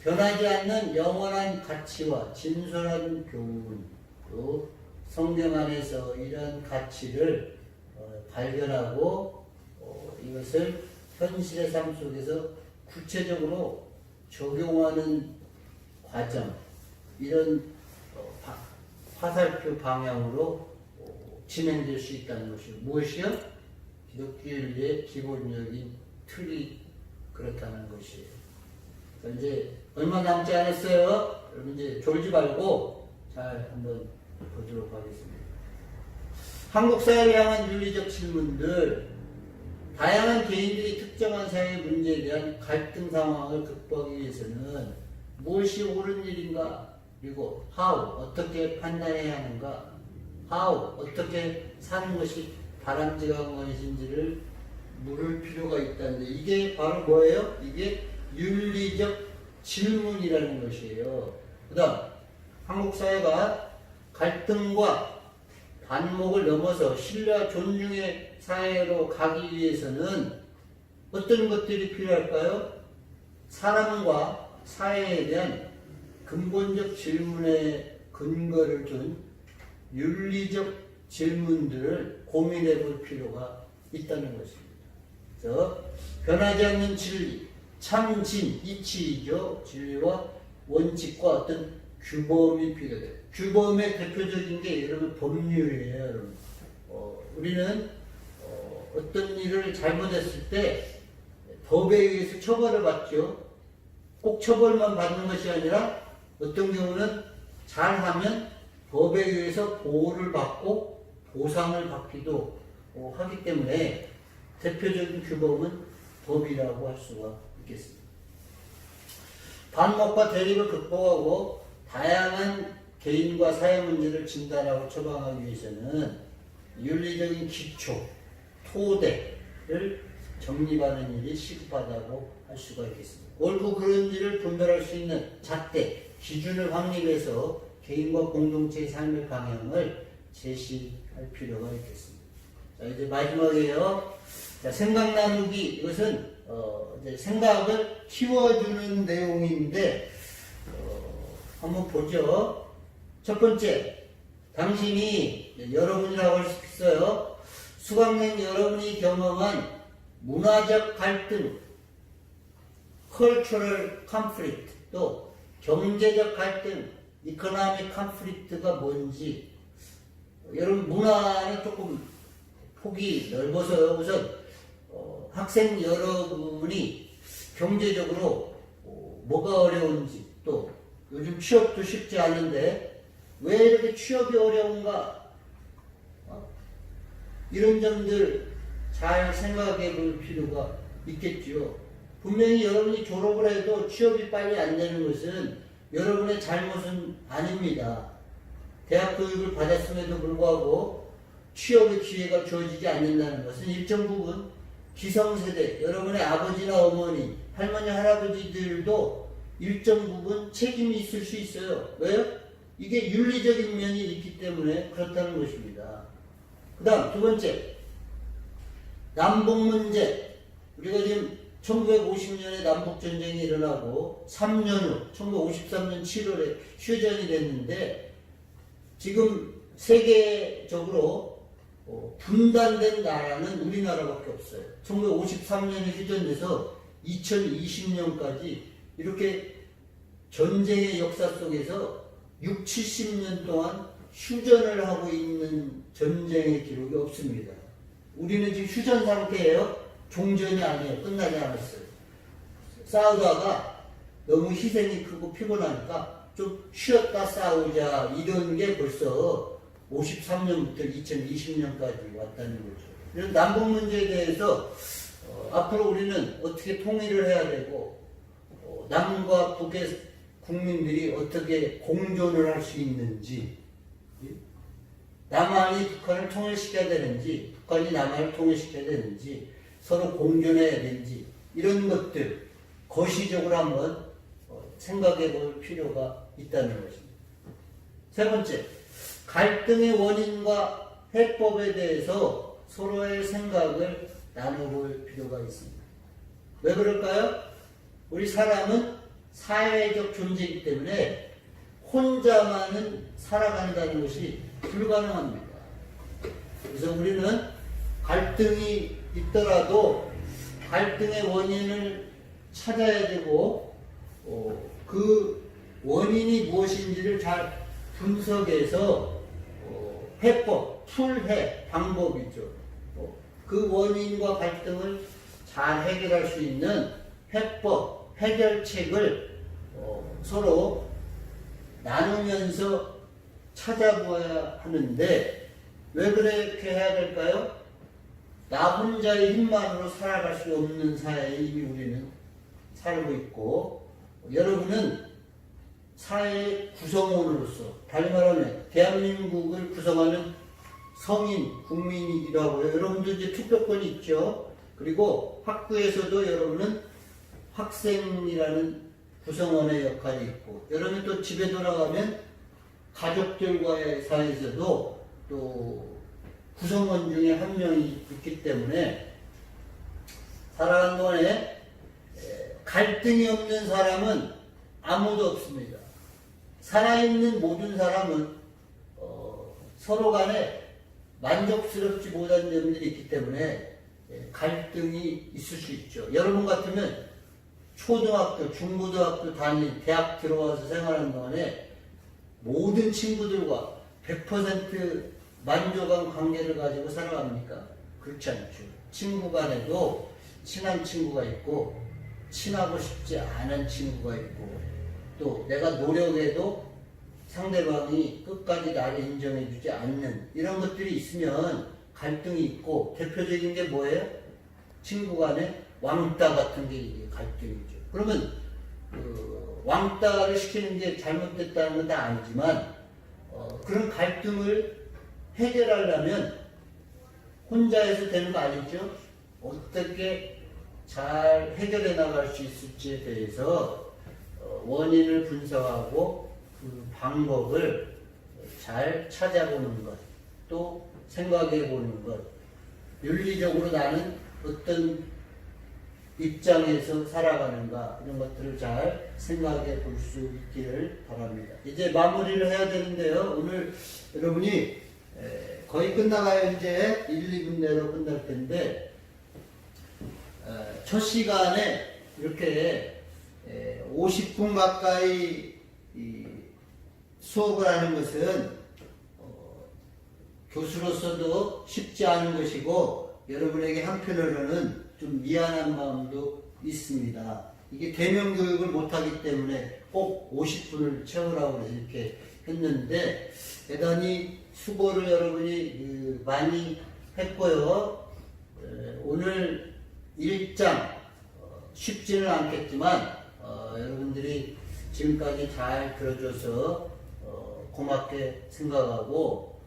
[SPEAKER 2] 변하지 않는 영원한 가치와 진솔한 교훈, 또 성경 안에서 이런 가치를 발견하고 이것을 현실의 삶 속에서 구체적으로 적용하는 과정, 이런 화살표 방향으로 진행될 수 있다는 것이요. 무엇이요? 기독교의 기본적인 틀이 그렇다는 것이에요. 이제 얼마 남지 않았어요. 여러분 이제 졸지 말고 잘 한번 보도록 하겠습니다. 한국 사회를 향한 윤리적 질문들, 다양한 개인들이 특정한 사회 문제에 대한 갈등 상황을 극복하기 위해서는 무엇이 옳은 일인가, 그리고 how, 어떻게 판단해야 하는가, how, 어떻게 사는 것이 바람직한 것인지를 물을 필요가 있다는데 이게 바로 뭐예요? 이게 윤리적 질문이라는 것이에요. 그 다음 한국 사회가 갈등과 반목을 넘어서 신뢰와 존중의 사회로 가기 위해서는 어떤 것들이 필요할까요? 사람과 사회에 대한 근본적 질문에 근거를 둔 윤리적 질문들을 고민해 볼 필요가 있다는 것입니다. 그래서 변하지 않는 진리, 참진, 이치이죠. 진리와 원칙과 어떤 규범이 필요해요. 규범의 대표적인 게 여러분 법률이에요. 여러분. 우리는 어떤 일을 잘못했을 때 법에 의해서 처벌을 받죠. 꼭 처벌만 받는 것이 아니라 어떤 경우는 잘하면 법에 의해서 보호를 받고 보상을 받기도 하기 때문에 대표적인 규범은 법이라고 할 수가 있겠습니다. 반목과 대립을 극복하고 다양한 개인과 사회 문제를 진단하고 처방하기 위해서는 윤리적인 기초, 토대를 정립하는 일이 시급하다고 할 수가 있겠습니다. 옳고 그른 일을 분별할 수 있는 잣대, 기준을 확립해서 개인과 공동체의 삶의 방향을 제시할 필요가 있겠습니다. 자, 이제 마지막이에요. 자, 생각 나누기. 이것은 이제 생각을 키워주는 내용인데 한번 보죠. 첫 번째, 당신이 여러분이라고 할 수 있어요. 수강생 여러분이 경험한 문화적 갈등, cultural conflict, 또 경제적 갈등, economic conflict가 뭔지. 여러분 문화는 조금 폭이 넓어서요. 우선 학생 여러분이 경제적으로 뭐가 어려운지, 또 요즘 취업도 쉽지 않은데 왜 이렇게 취업이 어려운가, 이런 점들 잘 생각해 볼 필요가 있겠죠. 분명히 여러분이 졸업을 해도 취업이 빨리 안 되는 것은 여러분의 잘못은 아닙니다. 대학 교육을 받았음에도 불구하고 취업의 기회가 주어지지 않는다는 것은 일정 부분 기성세대, 여러분의 아버지나 어머니, 할머니, 할아버지들도 일정 부분 책임이 있을 수 있어요. 왜요? 이게 윤리적인 면이 있기 때문에 그렇다는 것입니다. 그 다음 두 번째, 남북 문제. 우리가 지금 1950년에 남북전쟁이 일어나고 3년 후 1953년 7월에 휴전이 됐는데 지금 세계적으로 분단된 나라는 우리나라밖에 없어요. 1953년에 휴전돼서 2020년까지 이렇게 전쟁의 역사 속에서 6, 70년 동안 휴전을 하고 있는 전쟁의 기록이 없습니다. 우리는 지금 휴전 상태예요. 종전이 아니에요. 끝나지 않았어요. 싸우다가 너무 희생이 크고 피곤하니까 좀 쉬었다 싸우자, 이런 게 벌써 53년부터 2020년까지 왔다는 거죠. 이런 남북 문제에 대해서 앞으로 우리는 어떻게 통일을 해야 되고 남과 북의 국민들이 어떻게 공존을 할 수 있는지, 남한이 북한을 통일시켜야 되는지, 북한이 남한을 통일시켜야 되는지, 서로 공존해야 되는지, 이런 것들 거시적으로 한번 생각해 볼 필요가 있다는 것입니다. 세 번째, 갈등의 원인과 해법에 대해서 서로의 생각을 나눠볼 필요가 있습니다. 왜 그럴까요? 우리 사람은 사회적 존재이기 때문에 혼자만은 살아간다는 것이 불가능합니다. 그래서 우리는 갈등이 있더라도 갈등의 원인을 찾아야 되고 그 원인이 무엇인지를 잘 분석해서 해법, 풀해 방법이죠. 그 원인과 갈등을 잘 해결할 수 있는 해법, 해결책을 서로 나누면서 찾아보아야 하는데 왜 그렇게 해야 될까요? 나 혼자의 힘만으로 살아갈 수 없는 사회에 이미 우리는 살고 있고, 여러분은 사회의 구성원으로서, 다시 말하면 대한민국을 구성하는 성인, 국민이기도 하고요. 여러분도 이제 투표권이 있죠. 그리고 학교에서도 여러분은 학생이라는 구성원의 역할이 있고, 여러분이 또 집에 돌아가면 가족들과의 사이에서도 또 구성원 중에 한 명이 있기 때문에 살아가는 동안에 갈등이 없는 사람은 아무도 없습니다. 살아있는 모든 사람은 서로 간에 만족스럽지 못한 점들이 있기 때문에 갈등이 있을 수 있죠. 여러분 같으면 초등학교, 중고등학교 다닌 대학 들어와서 생활하는 동안에 모든 친구들과 100% 만족한 관계를 가지고 살아갑니까? 그렇지 않죠. 친구 간에도 친한 친구가 있고 친하고 싶지 않은 친구가 있고, 또 내가 노력해도 상대방이 끝까지 나를 인정해주지 않는 이런 것들이 있으면 갈등이 있고, 대표적인 게 뭐예요? 친구 간에 왕따 같은 게 이게 갈등이죠. 그러면 그 왕따를 시키는 게 잘못됐다는 건 다 아니지만 그런 갈등을 해결하려면 혼자 해서 되는 거 아니죠? 어떻게 잘 해결해 나갈 수 있을지에 대해서 원인을 분석하고 그 방법을 잘 찾아보는 것, 또 생각해 보는 것, 윤리적으로 나는 어떤 입장에서 살아가는가 이런 것들을 잘 생각해 볼 수 있기를 바랍니다. 이제 마무리를 해야 되는데요. 오늘 여러분이 거의 끝나가요. 이제 1, 2분 내로 끝날 텐데 첫 시간에 이렇게 50분 가까이 수업을 하는 것은 교수로서도 쉽지 않은 것이고 여러분에게 한편으로는 좀 미안한 마음도 있습니다. 이게 대면 교육을 못하기 때문에 꼭 50분을 채우라고 해서 이렇게 했는데 대단히 수고를 여러분이 많이 했고요. 오늘 1장 쉽지는 않겠지만 여러분들이 지금까지 잘 들어줘서 고맙게 생각하고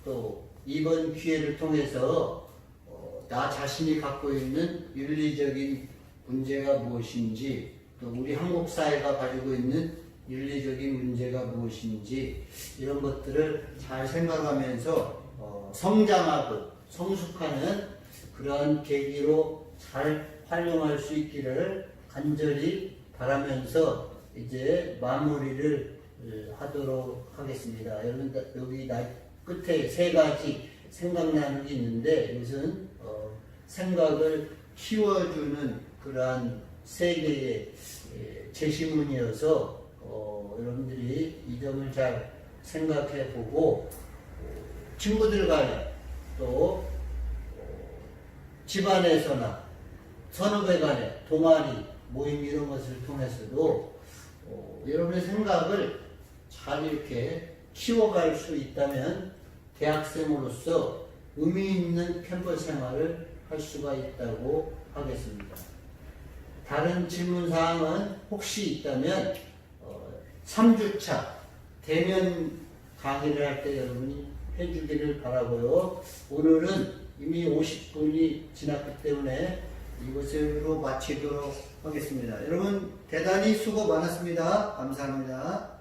[SPEAKER 2] 또 이번 기회를 통해서 나 자신이 갖고 있는 윤리적인 문제가 무엇인지 또 우리 한국 사회가 가지고 있는 윤리적인 문제가 무엇인지 이런 것들을 잘 생각하면서 성장하고 성숙하는 그러한 계기로 잘 활용할 수 있기를 간절히 바라면서 이제 마무리를 하도록 하겠습니다. 여러분 여기 끝에 세 가지 생각나는 게 있는데 이것은 생각을 키워주는 그러한 세 개의 제시문이어서 여러분들이 이 점을 잘 생각해 보고 친구들 간에 또 집안에서나 선후배 간에 동아리 모임 이런 것을 통해서도 여러분의 생각을 잘 이렇게 키워갈 수 있다면 대학생으로서 의미 있는 캠퍼스 생활을 할 수가 있다고 하겠습니다. 다른 질문 사항은 혹시 있다면 3주차 대면 강의를 할 때 여러분이 해주기를 바라고요. 오늘은 이미 50분이 지났기 때문에 이것으로 마치도록 하겠습니다. 여러분 대단히 수고 많았습니다. 감사합니다.